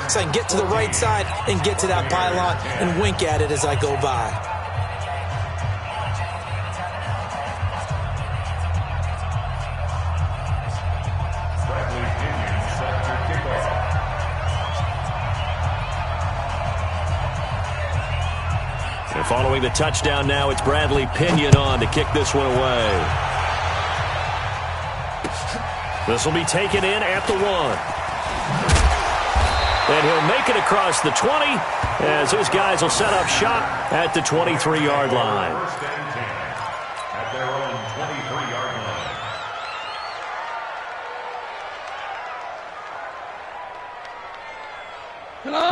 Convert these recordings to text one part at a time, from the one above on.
so I can get to the right side and get to that pylon and wink at it as I go by. And following the touchdown now, it's Bradley Pinion on to kick this one away. This will be taken in at the 1. And he'll make it across the 20 as his guys will set up shop at the 23-yard line. At their own 23-yard line.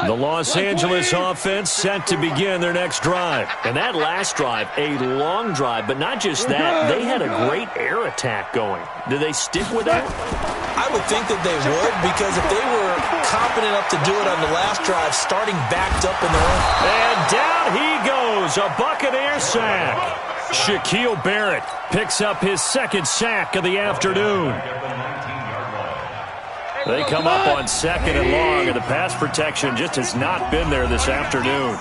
The Los Angeles offense set to begin their next drive. And that last drive, a long drive, but not just that. They had a great air attack going. Do they stick with that? I would think that they would, because if they were confident enough to do it on the last drive, starting backed up in their own. And down he goes, a Buccaneer sack. Shaquille Barrett picks up his second sack of the afternoon. They come up on 2nd and long, and the pass protection just has not been there this afternoon.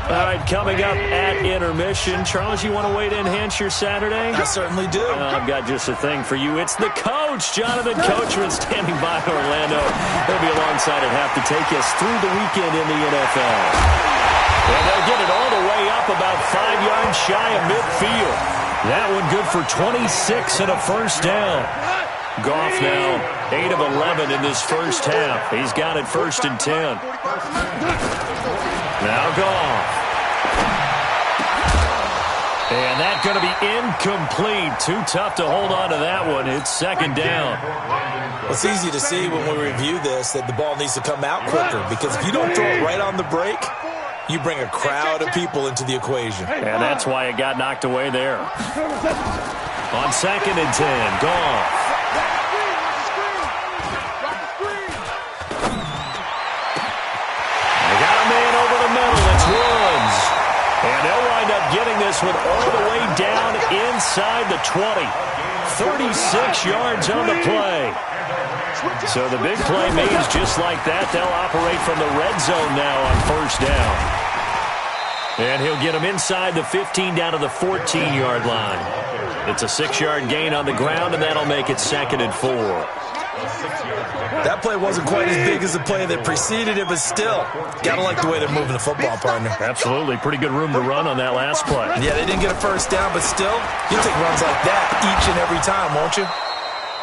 All right, coming up at intermission. Charles, you want to wait to enhance your Saturday? I certainly do. I've got just a thing for you. It's the coach, Jonathan Coachman, standing by in Orlando. He'll be alongside at half to take us through the weekend in the NFL. And they'll get it all the way up about 5 yards shy of midfield. That one good for 26 and a first down. Goff now 8 of 11 in this first half. He's got it 1st and 10. Now Goff. And that's going to be incomplete. Too tough to hold on to that one. It's 2nd down. Well, it's easy to see when we review this that the ball needs to come out quicker, because if you don't throw it right on the break, you bring a crowd of people into the equation. And that's why it got knocked away there. On 2nd and 10, Goff. They got a man over the middle. It's Woods. And they'll wind up getting this one all the way down inside the 20. 36 yards on the play. So the big play means just like that, they'll operate from the red zone now on 1st down. And he'll get him inside the 15 down to the 14-yard line. It's a 6-yard gain on the ground, and that'll make it 2nd and 4. That play wasn't quite as big as the play that preceded it, but still, gotta like the way they're moving the football, partner. Absolutely. Pretty good room to run on that last play. Yeah, they didn't get a first down, but still, you take runs like that each and every time, won't you?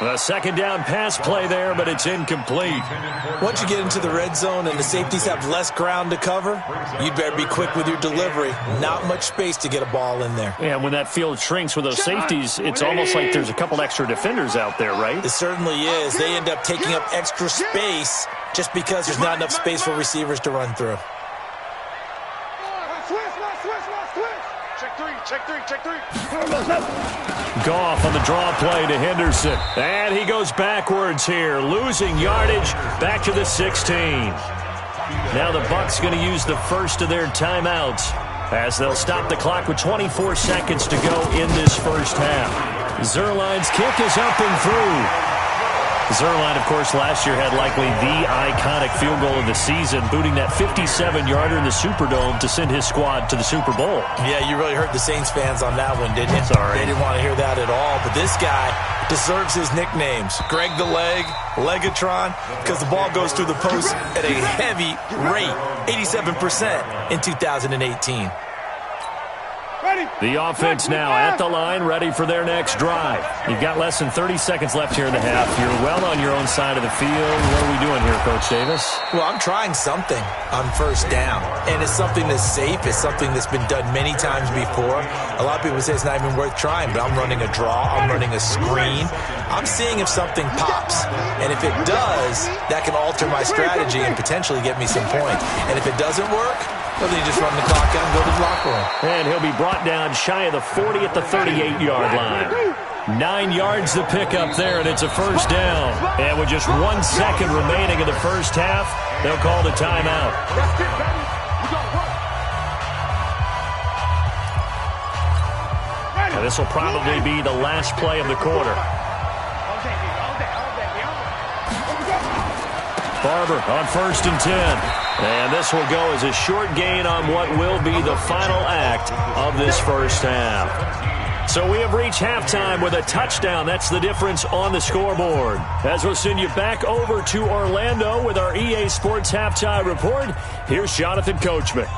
A 2nd down pass play there, but it's incomplete. Once you get into the red zone and the safeties have less ground to cover, you better be quick with your delivery. Not much space to get a ball in there. Yeah, when that field shrinks with those safeties, it's almost like there's a couple extra defenders out there, right? It certainly is. They end up taking up extra space just because there's not enough space for receivers to run through. Check three. Goff on the draw play to Henderson. And he goes backwards here, losing yardage back to the 16. Now the Bucs going to use the first of their timeouts as they'll stop the clock with 24 seconds to go in this first half. Zerline's kick is up and through. Zerline, of course, last year had likely the iconic field goal of the season, booting that 57-yarder in the Superdome to send his squad to the Super Bowl. Yeah, you really hurt the Saints fans on that one, didn't you? Sorry. They didn't want to hear that at all. But this guy deserves his nicknames. Greg the Leg, Legatron, because the ball goes through the post at a heavy rate, 87% in 2018. The offense now at the line, ready for their next drive. You've got less than 30 seconds left here in the half. You're well on your own side of the field. What are we doing here, Coach Davis? Well, I'm trying something on 1st down, and it's something that's safe. It's something that's been done many times before. A lot of people say it's not even worth trying, but I'm running a draw. I'm running a screen. I'm seeing if something pops, and if it does, that can alter my strategy and potentially get me some points. And if it doesn't work, well, then you just run the clock out and go to the locker room. And he'll be brought down shy of the 40 at the 38-yard line. 9 yards to pick up there, and it's a first down. And with just 1 second remaining in the first half, they'll call the timeout. And this will probably be the last play of the quarter. Barber on 1st and 10. And this will go as a short gain on what will be the final act of this first half. So we have reached halftime with a touchdown. That's the difference on the scoreboard. As we'll send you back over to Orlando with our EA Sports Halftime Report, here's Jonathan Coachman.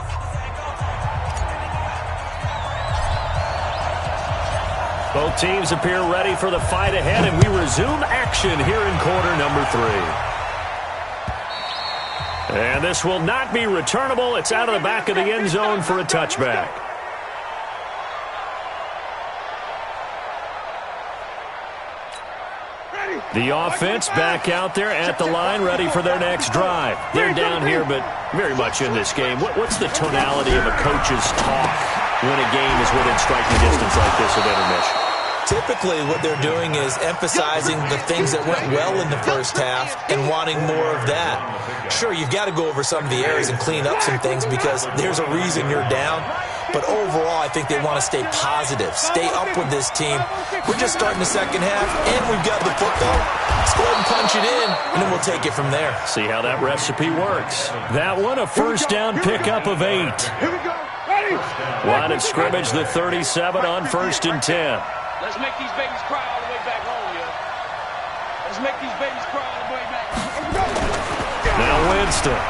Both teams appear ready for the fight ahead, and we resume action here in quarter number 3. And this will not be returnable. It's out of the back of the end zone for a touchback. The offense back out there at the line, ready for their next drive. They're down here, but very much in this game. What's the tonality of a coach's talk when a game is within striking distance like this at intermission? Typically, what they're doing is emphasizing the things that went well in the first half and wanting more of that. Sure, you've got to go over some of the areas and clean up some things because there's a reason you're down. But overall, I think they want to stay positive, stay up with this team. We're just starting the second half, and we've got the football. Let's go ahead and punch it in, and then we'll take it from there. See how that recipe works. That one, a first down pickup of 8. Here we go. Ready? Line of scrimmage, the 37 on 1st and 10. Let's make these babies cry all the way back home, yo. Let's make these babies cry all the way back home. Now Winston.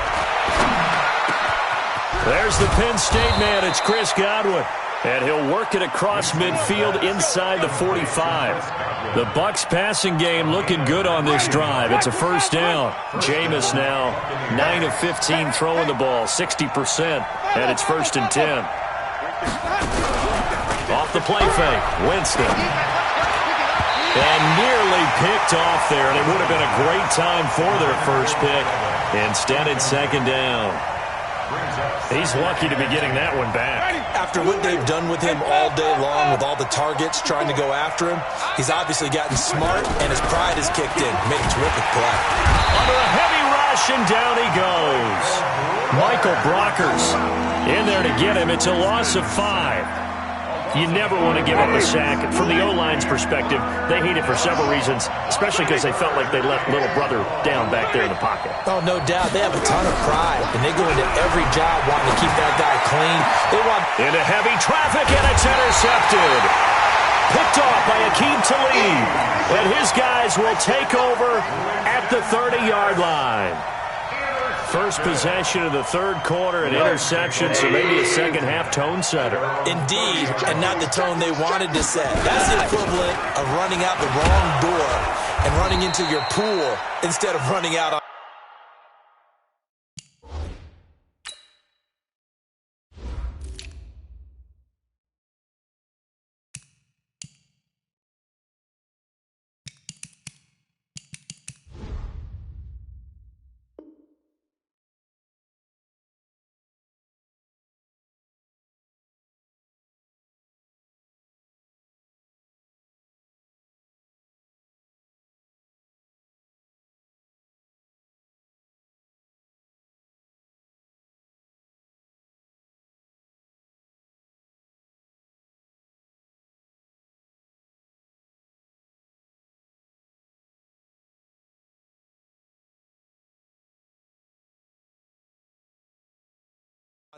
There's the Penn State man. It's Chris Godwin. And he'll work it across midfield inside the 45. The Bucs passing game looking good on this drive. It's a first down. Jameis now 9 of 15 throwing the ball, 60%. And it's 1st and 10. Off the play fake, Winston. And nearly picked off there, and it would have been a great time for their first pick. Instead, it's 2nd down. He's lucky to be getting that one back. After what they've done with him all day long, with all the targets trying to go after him, he's obviously gotten smart, and his pride has kicked in. Made a terrific play. Under a heavy rush, and down he goes. Michael Brockers in there to get him. It's a loss of 5. You never want to give up a sack. From the O-line's perspective, they hate it for several reasons, especially because they felt like they left little brother down back there in the pocket. Oh, no doubt. They have a ton of pride, and they go into every job wanting to keep that guy clean. They want into heavy traffic, and it's intercepted. Picked off by Akeem Talib, and his guys will take over at the 30-yard line. First possession of the third quarter, an interception, so maybe a second-half tone setter. Indeed, and not the tone they wanted to set. That's the equivalent of running out the wrong door and running into your pool instead of running out on.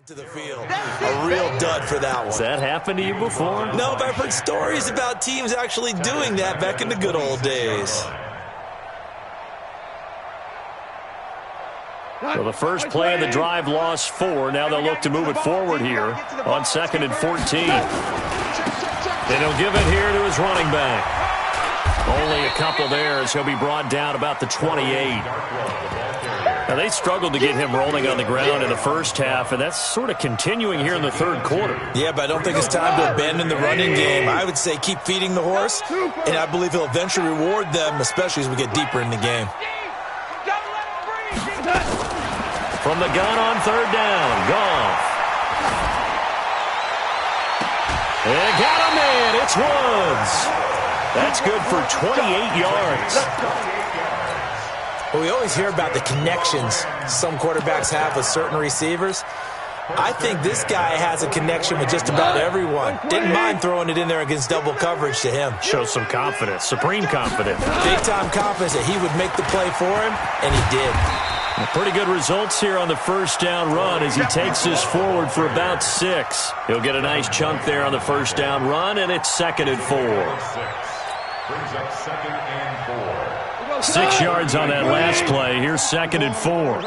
To the field. A real dud for that one. Has that happened to you before? No, but I've heard stories about teams actually doing that back in the good old days. So the first play of the drive lost 4. Now they'll look to move it forward here on 2nd and 14. And he'll give it here to his running back. Only a couple there as he'll be brought down about the 28. Now, they struggled to get him rolling on the ground in the first half, and that's sort of continuing here in the third quarter. Yeah, but I don't think it's time to abandon the running game. I would say keep feeding the horse, and I believe he'll eventually reward them, especially as we get deeper in the game. From the gun on 3rd down, Goff. And got him in. It's Woods. That's good for 28 yards. Well, we always hear about the connections some quarterbacks have with certain receivers. I think this guy has a connection with just about everyone. Didn't mind throwing it in there against double coverage to him. Shows some confidence, supreme confidence. Big-time confidence that he would make the play for him, and he did. Pretty good results here on the first down run as he takes this forward for about 6. He'll get a nice chunk there on the first down run, and it's 2nd and 4. Brings up 2nd and 4. 6 yards on that last play. Here's 2nd and 4.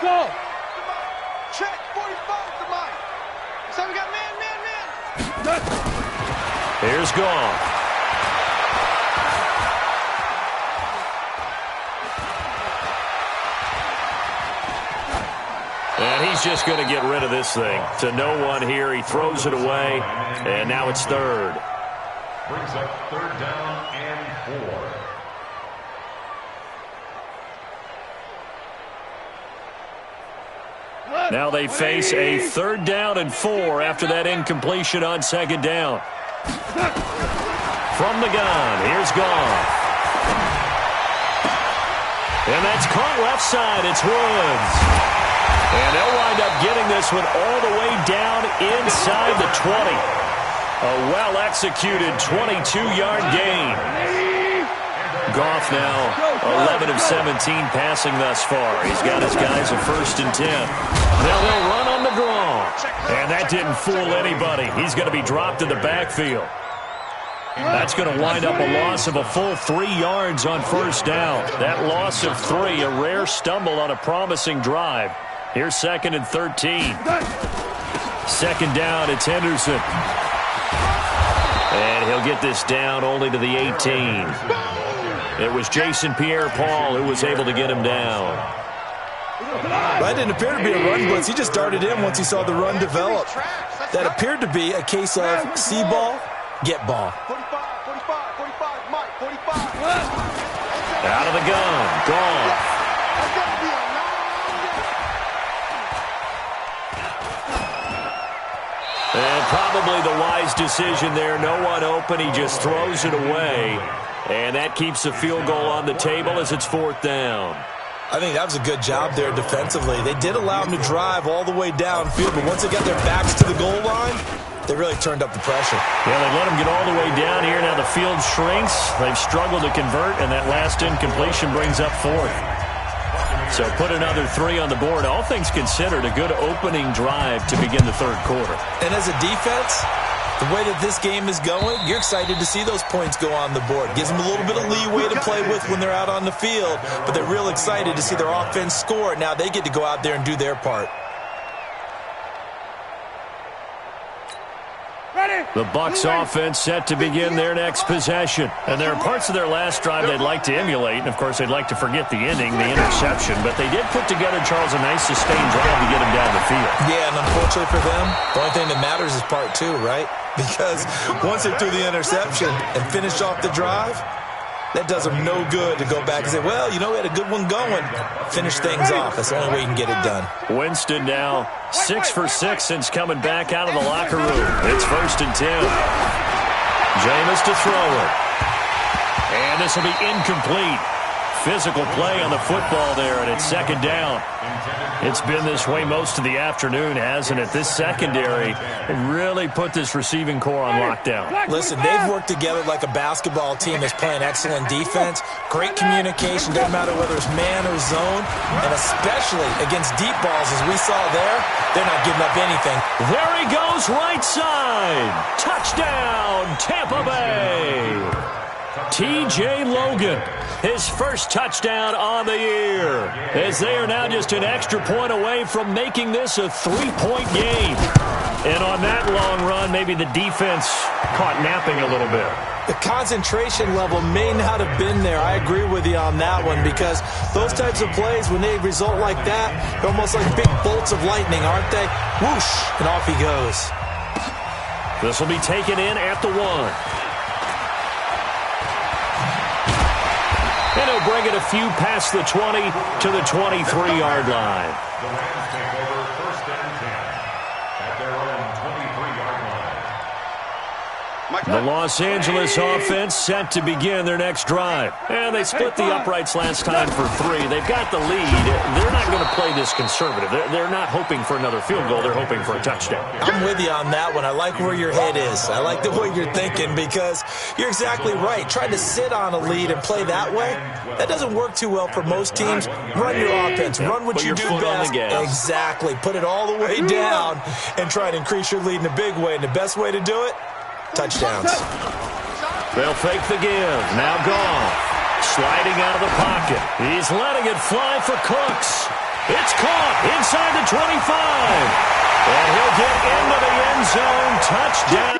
Go! Check 45 to Mike. So we got man. Here's Goff. And he's just going to get rid of this thing. To no one here. He throws it away. And now it's 3rd. Brings up 3rd down and 4. Now they face a 3rd down and 4 after that incompletion on 2nd down. From the gun, here's Goff. And that's caught left side. It's Woods. And they'll wind up getting this one all the way down inside the 20. A well-executed 22-yard gain. Goff now 11 of 17 passing thus far. He's got his guys at 1st and 10. Now they'll run on the draw. And that didn't fool anybody. He's going to be dropped in the backfield. That's going to wind up a loss of a full 3 yards on 1st down. That loss of 3, a rare stumble on a promising drive. Here's 2nd and 13. 2nd down, it's Henderson. And he'll get this down only to the 18. It was Jason Pierre-Paul who was able to get him down. That didn't appear to be a run blitz. He just darted in once he saw the run develop. That appeared to be a case of see ball, get ball. 45, Mike, 45. Out of the gun, Goff. And probably the wise decision there. No one open. He just throws it away. And that keeps the field goal on the table as it's 4th down. I think that was a good job there defensively. They did allow him to drive all the way downfield, but once they got their backs to the goal line, they really turned up the pressure. Yeah, they let him get all the way down here. Now the field shrinks. They've struggled to convert, and that last incompletion brings up 4th. So put another 3 on the board. All things considered, a good opening drive to begin the 3rd quarter. And as a defense, the way that this game is going, you're excited to see those points go on the board. Gives them a little bit of leeway to play with when they're out on the field, but they're real excited to see their offense score. Now they get to go out there and do their part. The Bucs offense set to begin their next possession. And there are parts of their last drive they'd like to emulate. And, of course, they'd like to forget the ending, the interception. But they did put together, Charles, a nice sustained drive to get him down the field. Yeah, and unfortunately for them, the only thing that matters is part 2, right? Because once they threw the interception and finished off the drive, that does them no good to go back and say, well, you know, we had a good one going. Finish things off. That's the only way you can get it done. Winston now 6 for 6 since coming back out of the locker room. It's 1st and 10. Jameis to throw it. And this will be incomplete. Physical play on the football there, and it's 2nd down. It's been this way most of the afternoon, hasn't it? This secondary really put this receiving core on lockdown. Listen, they've worked together like a basketball team that's playing excellent defense. Great communication, doesn't matter whether it's man or zone, and especially against deep balls, as we saw there, they're not giving up anything. There he goes, right side. Touchdown, Tampa Bay. T.J. Logan, his first touchdown on the year, as they are now just an extra point away from making this a 3-point game. And on that long run, maybe the defense caught napping a little bit. The concentration level may not have been there. I agree with you on that one, because those types of plays, when they result like that, they're almost like big bolts of lightning, aren't they? Whoosh, and off he goes. This will be taken in at the 1. And he'll bring it a few past the 20 to the 23-yard line. The Rams take over 1st and 10 at their own 23-yard line. The Los Angeles offense set to begin their next drive. And they split the uprights last time for 3. They've got the lead. They're not going to play this conservative. They're not hoping for another field goal. They're hoping for a touchdown. I'm with you on that one. I like where your head is. I like the way you're thinking because you're exactly right. Trying to sit on a lead and play that way, that doesn't work too well for most teams. Run your offense. Run what you do best. Exactly. Put it all the way down and try to increase your lead in a big way. And the best way to do it, touchdowns. They'll fake the give. Now Goff. Sliding out of the pocket. He's letting it fly for Cooks. It's caught inside the 25. And he'll get into the end zone. Touchdown.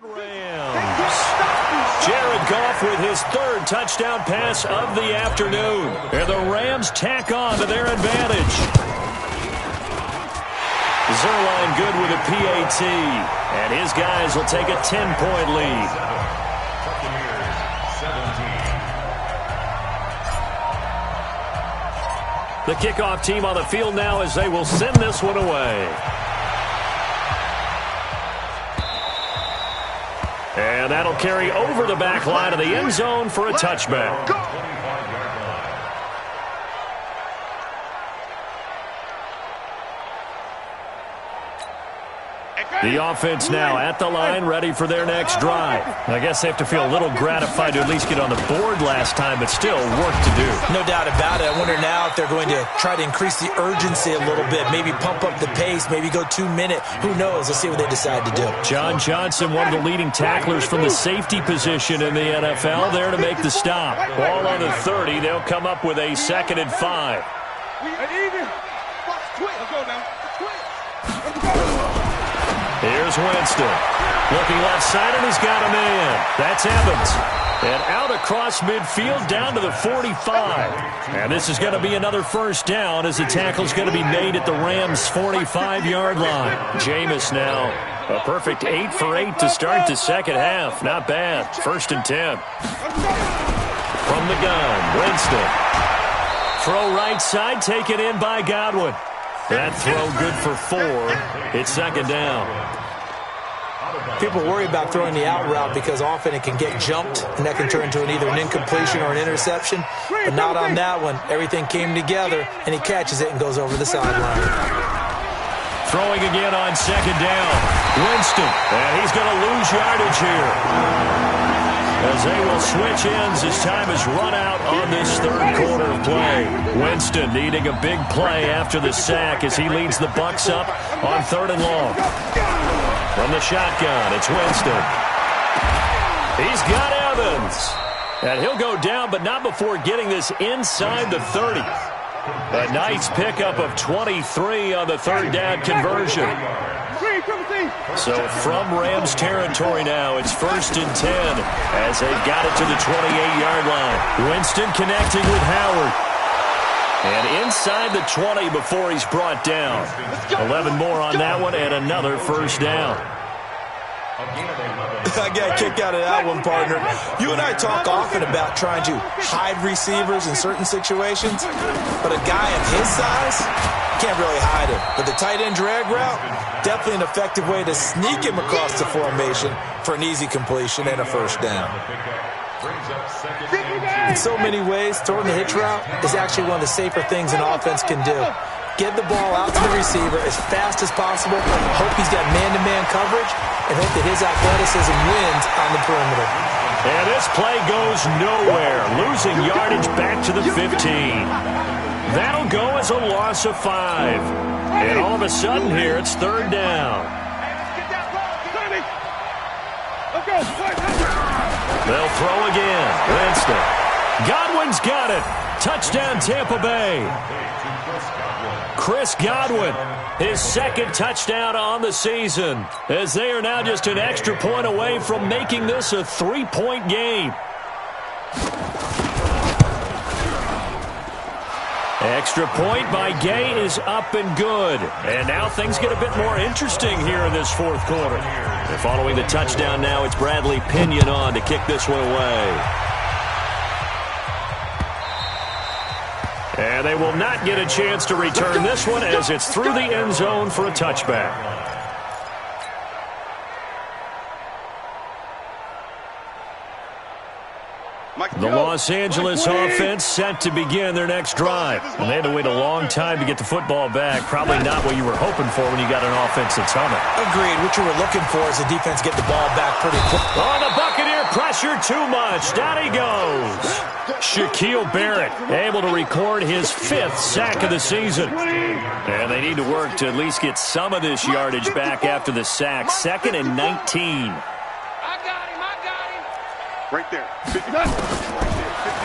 Rams. Jared Goff with his 3rd touchdown pass of the afternoon. And the Rams tack on to their advantage. Zerline good with a PAT. And his guys will take a 10-point lead. The kickoff team on the field now as they will send this one away. And that'll carry over the back line of the end zone for a touchback. The offense now at the line, ready for their next drive. I guess they have to feel a little gratified to at least get on the board last time, but still work to do. No doubt about it. I wonder now if they're going to try to increase the urgency a little bit, maybe pump up the pace, maybe go 2-minute. Who knows? Let's see what they decide to do. John Johnson, one of the leading tacklers from the safety position in the NFL, there to make the stop. Ball on the 30. They'll come up with a 2nd and 5. Here's Winston. Looking left side, and he's got a man. That's Evans. And out across midfield, down to the 45. And this is going to be another first down as the tackle's going to be made at the Rams' 45-yard line. Jameis now, a perfect 8 for 8 to start the second half. Not bad. 1st and 10. From the gun, Winston. Throw right side, taken in by Godwin. That throw good for 4. It's 2nd down. People worry about throwing the out route because often it can get jumped, and that can turn into either an incompletion or an interception. But not on that one. Everything came together, and he catches it and goes over the sideline. Throwing again on 2nd down. Winston, and he's going to lose yardage here. As they will switch ends as time is run out on this 3rd quarter of play. Winston needing a big play after the sack as he leads the Bucs up on 3rd and long. From the shotgun, it's Winston. He's got Evans. And he'll go down, but not before getting this inside the 30. A nice pickup of 23 on the 3rd down conversion. So from Rams territory now, it's 1st and 10 as they've got it to the 28-yard line. Winston connecting with Howard. And inside the 20 before he's brought down. 11 more on that one and another first down. I got a kick out of that one, partner. You and I talk often about trying to hide receivers in certain situations, but a guy of his size can't really hide him. But the tight end drag route, definitely an effective way to sneak him across the formation for an easy completion and a first down. In so many ways, throwing the hitch route is actually one of the safer things an offense can do. Get the ball out to the receiver as fast as possible, hope he's got man-to-man coverage, and hope that his athleticism wins on the perimeter. And this play goes nowhere, losing yardage back to the 15. That'll go as a loss of 5. And all of a sudden here, it's 3rd down. They'll throw again. Winston. Godwin's got it. Touchdown, Tampa Bay. Chris Godwin, his 2nd touchdown on the season, as they are now just an extra point away from making this a 3-point game. Extra point by Gay is up and good. And now things get a bit more interesting here in this 4th quarter. And following the touchdown now, it's Bradley Pinion on to kick this one away. And they will not get a chance to return this one as it's through the end zone for a touchback. The Los Angeles offense set to begin their next drive. And they had to wait a long time to get the football back. Probably not what you were hoping for when you got an offense that's humming. Agreed. What you were looking for is the defense get the ball back pretty quick. Oh, the Buccaneer pressure too much. Down he goes. Shaquille Barrett able to record his 5th sack of the season. And they need to work to at least get some of this yardage back after the sack. 2nd and 19. Right there.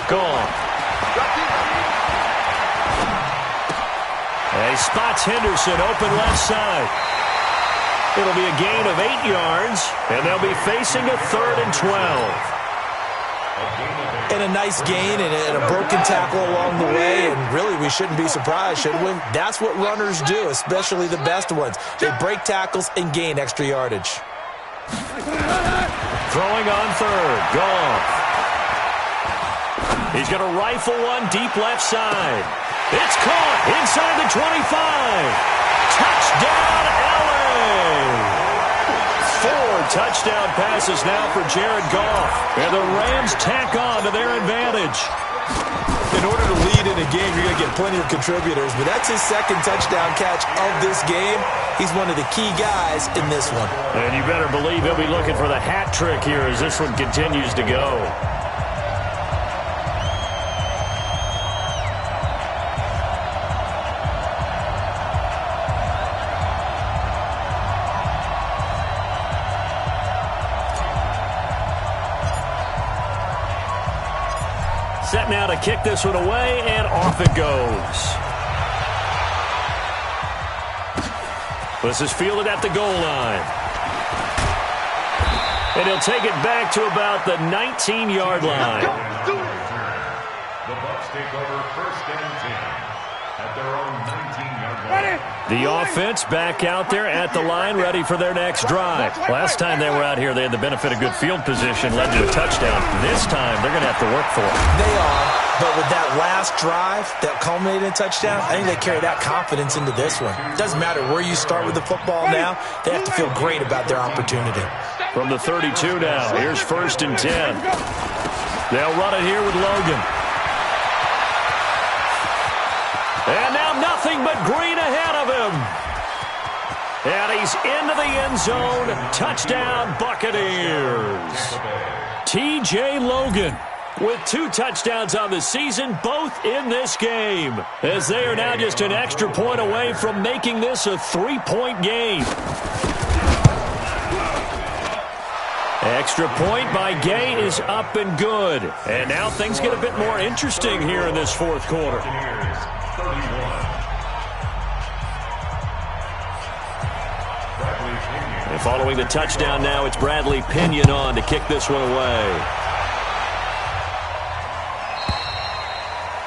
Gone. He spots Henderson open left side. It'll be a gain of 8 yards, and they'll be facing a 3rd and 12. And a nice gain and a broken tackle along the way, and really we shouldn't be surprised, should we? That's what runners do, especially the best ones. They break tackles and gain extra yardage. Throwing on 3rd. Goff. He's going to rifle one deep left side. It's caught inside the 25. Touchdown, LA! 4 touchdown passes now for Jared Goff. And the Rams tack on to their advantage. In order to lead in a game, you're going to get plenty of contributors, but that's his 2nd touchdown catch of this game. He's one of the key guys in this one. And you better believe he'll be looking for the hat trick here as this one continues to go. Set now to kick this one away, and off it goes. This is fielded at the goal line. And he'll take it back to about the 19-yard line. The Bucs take over 1st and 10 at their own 19-yard line. The offense back out there at the line, ready for their next drive. Last time they were out here, they had the benefit of good field position, led to a touchdown. This time, they're going to have to work for it. They are, but with that last drive that culminated in a touchdown, I think they carry that confidence into this one. It doesn't matter where you start with the football now. They have to feel great about their opportunity. From the 32 now, here's 1st and 10. They'll run it here with Logan. And now nothing but green ahead of him. And he's into the end zone. Touchdown, Buccaneers. T.J. Logan with 2 touchdowns on the season, both in this game, as they are now just an extra point away from making this a 3-point game. Extra point by Gay is up and good. And now things get a bit more interesting here in this 4th quarter. And following the touchdown now, it's Bradley Pinion on to kick this one away.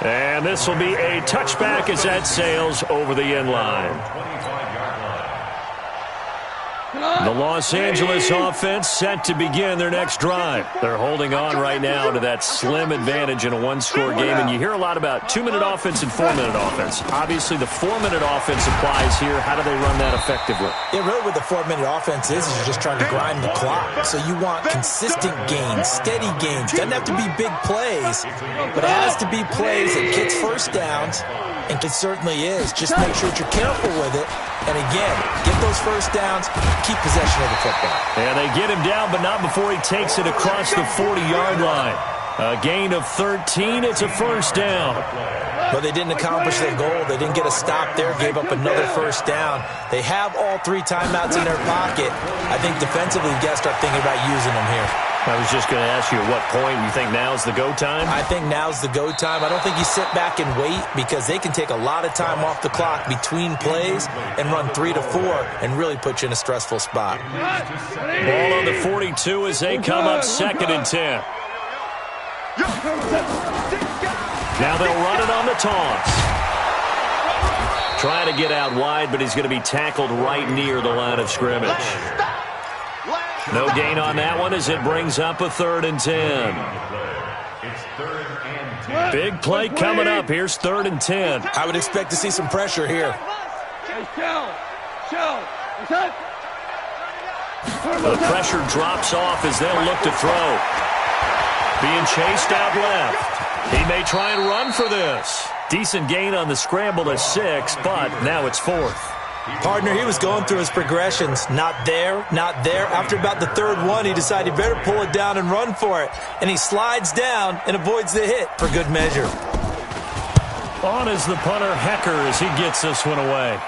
And this will be a touchback as that sails over the end line. The Los Angeles offense set to begin their next drive. They're holding on right now to that slim advantage in a 1-score game, and you hear a lot about 2-minute offense and 4-minute offense. Obviously, the 4-minute offense applies here. How do they run that effectively? Yeah, really what the 4-minute offense is you're just trying to grind the clock. So you want consistent gains, steady gains. Doesn't have to be big plays, but it has to be plays that gets first downs, and it certainly is. Just make sure that you're careful with it. And again, get those first downs, keep possession of the football. And they get him down, but not before he takes it across the 40-yard line. A gain of 13, it's a first down. But they didn't accomplish their goal. They didn't get a stop there, gave up another first down. They have all 3 timeouts in their pocket. I think defensively, you got to start thinking about using them here. I was just going to ask you at what point you think now's the go time? I think now's the go time. I don't think you sit back and wait because they can take a lot of time off the clock between plays and run 3 to 4 and really put you in a stressful spot. Ball on the 42 as they come up 2nd and 10. Now they'll run it on the toss. Trying to get out wide, but he's going to be tackled right near the line of scrimmage. No gain on that one as it brings up a 3rd and 10. It's 3rd and Big play coming up. Here's 3rd and 10. I would expect to see some pressure here. The pressure drops off as they'll look to throw. Being chased out left. He may try and run for this. Decent gain on the scramble to 6, but now it's 4th. Partner, he was going through his progressions. Not there, not there. After about the 3rd one, he decided he better pull it down and run for it. And he slides down and avoids the hit for good measure. On is the punter, Hecker, as he gets this one away.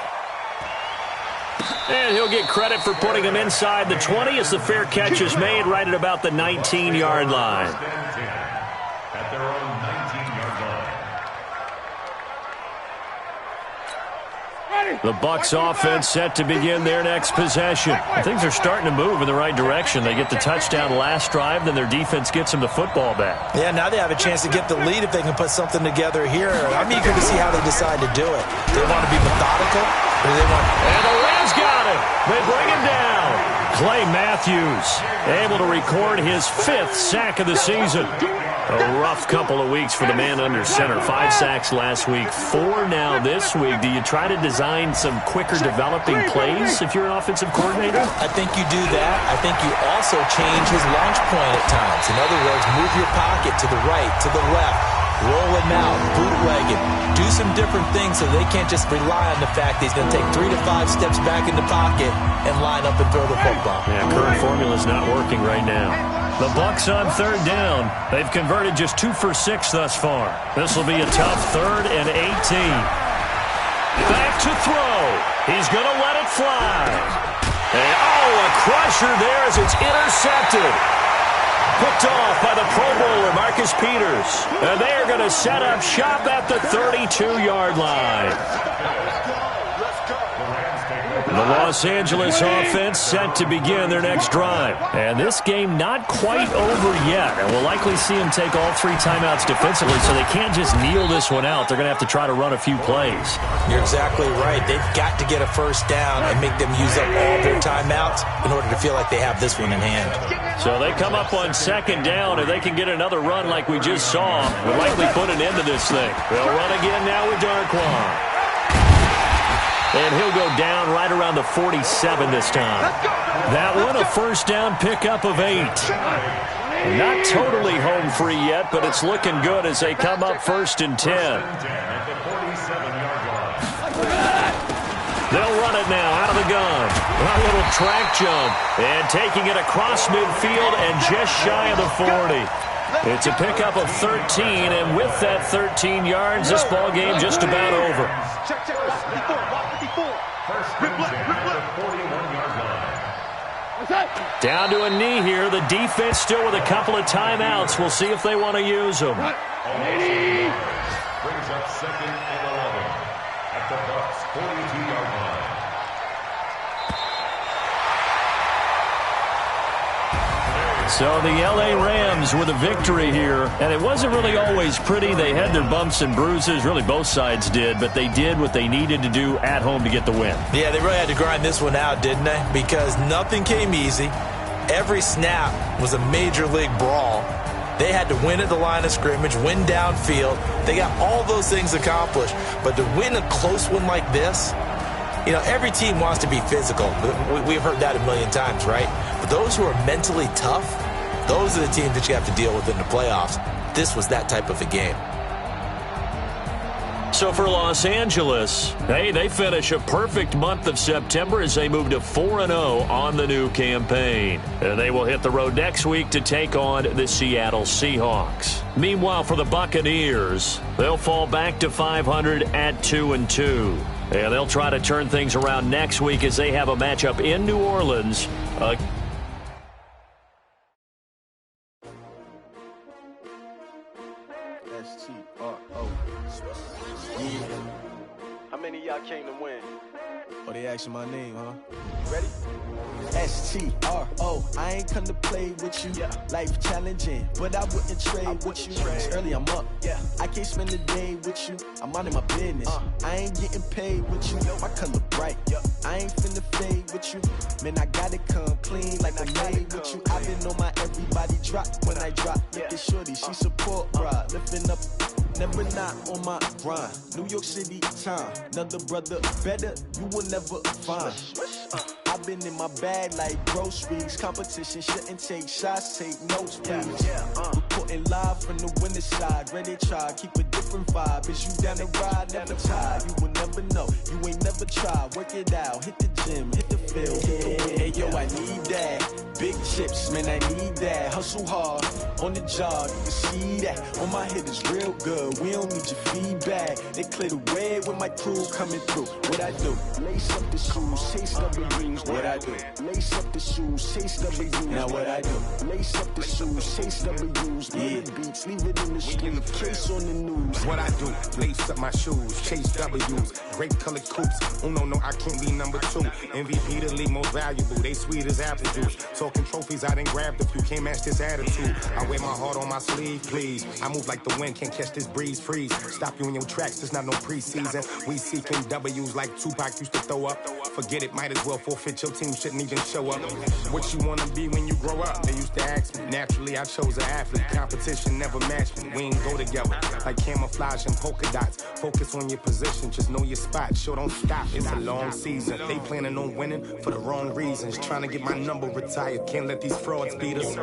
And he'll get credit for putting him inside the 20 as the fair catch is made right at about the 19-yard line. At their own 19-yard line. The Bucs offense set to begin their next possession. Things are starting to move in the right direction. They get the touchdown last drive, then their defense gets them the football back. Yeah, now they have a chance to get the lead if they can put something together here. I'm eager to see how they decide to do it. Do they want to be methodical? Or do they want... And the Rams got him. They bring him down. Clay Matthews able to record his 5th sack of the season. A rough couple of weeks for the man under center. 5 sacks last week, 4 now this week. Do you try to design some quicker developing plays if you're an offensive coordinator? I think you do that. I think you also change his launch point at times. In other words, move your pocket to the right, to the left, roll him out, bootleg it. Do some different things so they can't just rely on the fact that he's going to take 3 to 5 steps back in the pocket and line up and throw the football. Yeah, current formula's not working right now. The Bucs on 3rd down. They've converted just 2 for 6 thus far. This will be a tough 3rd and 18. Back to throw. He's going to let it fly. And, a crusher there as it's intercepted. Picked off by the Pro Bowler, Marcus Peters. And they are going to set up shop at the 32-yard line. The Los Angeles offense set to begin their next drive. And this game not quite over yet. And we'll likely see them take all 3 timeouts defensively, so they can't just kneel this one out. They're going to have to try to run a few plays. You're exactly right. They've got to get a 1st down and make them use up all their timeouts in order to feel like they have this one in hand. So they come up on 2nd down, and they can get another run like we just saw. Would likely put an end to this thing. They'll run again now with Darkwan. And he'll go down right around the 47 this time. That one, a 1st down pickup of 8. Not totally home free yet, but it's looking good as they come up 1st and 10. They'll run it now out of the gun. A little track jump. And taking it across midfield and just shy of the 40. It's a pickup of 13, and with that 13 yards, this ball game just about over. Down to a knee here. The defense still with a couple of timeouts. We'll see if they want to use them. Brings up 2nd and 11 at the Bucs 42-yard line. So the L.A. Rams with a victory here, and it wasn't really always pretty. They had their bumps and bruises, really both sides did, but they did what they needed to do at home to get the win. Yeah, they really had to grind this one out, didn't they? Because nothing came easy. Every snap was a major league brawl. They had to win at the line of scrimmage, win downfield. They got all those things accomplished, but to win a close one like this, you know, every team wants to be physical. We've heard that a million times, right? But those who are mentally tough, those are the teams that you have to deal with in the playoffs. This was that type of a game. So for Los Angeles, hey, they finish a perfect month of September as they move to 4-0 on the new campaign. And they will hit the road next week to take on the Seattle Seahawks. Meanwhile, for the Buccaneers, they'll fall back to 500 at 2-2. And they'll try to turn things around next week as they have a matchup in New Orleans. How many of y'all came to win? win. Oh, they asking my name, huh? Ready? S-T-R-O, I ain't come to play with you. Life challenging, but I wouldn't trade with you. It's early, I'm up. I can't spend the day with you. I'm minding my business. I ain't getting paid with you. My color bright. I ain't finna fade with you. Man, I gotta come clean like I made with you. I've been on my everybody drop when I drop. Look at shorty, she support, bruh. Lifting up, never not on my grind. New York City time, another brother better, you will never find. I've been in my bag like groceries. Competition shouldn't take shots, take notes, please. Reporting live from the winter side. Ready to try, keep a different vibe. Is you down the ride, never tired. You will never know, you ain't never tried. Work it out, hit the gym, hit the field, hit the wind. Hey yo, I need that. Big chips, man, I need that. Hustle hard, on the job, you can see that. On my hit is real good, we don't need your feedback. They clear the way with my crew coming through. What I do? Lace up the shoes, chase W's. What I do? Lace up the shoes, chase W's. Now what I do? Lace up the shoes, chase W's. Leave the beats, leave it in the street, case on the news. What I do? Lace up my shoes, chase W's. Great colored coops. Oh no, I can't be number 2. MVP the league most valuable. They sweet as apple juice. Talking trophies, I done grabbed a few. Can't match this attitude. I wear my heart on my sleeve, please. I move like the wind, can't catch this breeze. Freeze. Stop you in your tracks. There's not no preseason. We seeking W's like Tupac used to throw up. Forget it, might as well forfeit. Your team shouldn't even show up. What you wanna be when you grow up? They used to ask me. Naturally, I chose an athlete. Competition never matched me. We ain't go together like camouflage and polka dots. Focus on your position, just know your spot. Sure, don't stop. It's a long season. They planning on winning for the wrong reasons. Trying to get my number retired. Can't let these frauds beat us.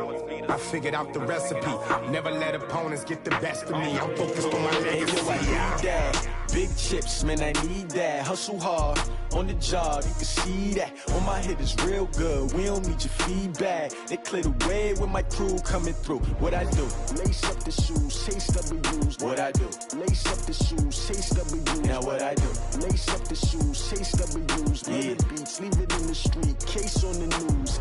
I figured out the recipe. Never let opponents get the best of me. I'm focused on my legacy. I need that. Big chips, man, I need that. Hustle hard, on the job, you can see that. On my hit is real good, we don't need your feedback. They clear the way with my crew coming through. What I do? Lace up the shoes, chase W's. What I do? Lace up the shoes, chase W's. Now what I do? Lace up the shoes, chase W's. Leave the beats, leave it in the street, case on the news.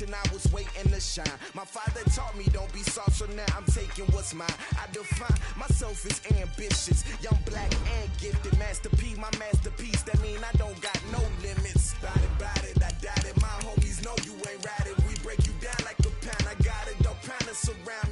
I was waiting to shine. My father taught me don't be soft, so now I'm taking what's mine. I define myself as ambitious, young, black, and gifted. Master P, my masterpiece. That mean I don't got no limits. Bout it, I doubt it. My homies know you ain't ratted. We break you down like a pound. I got it, surround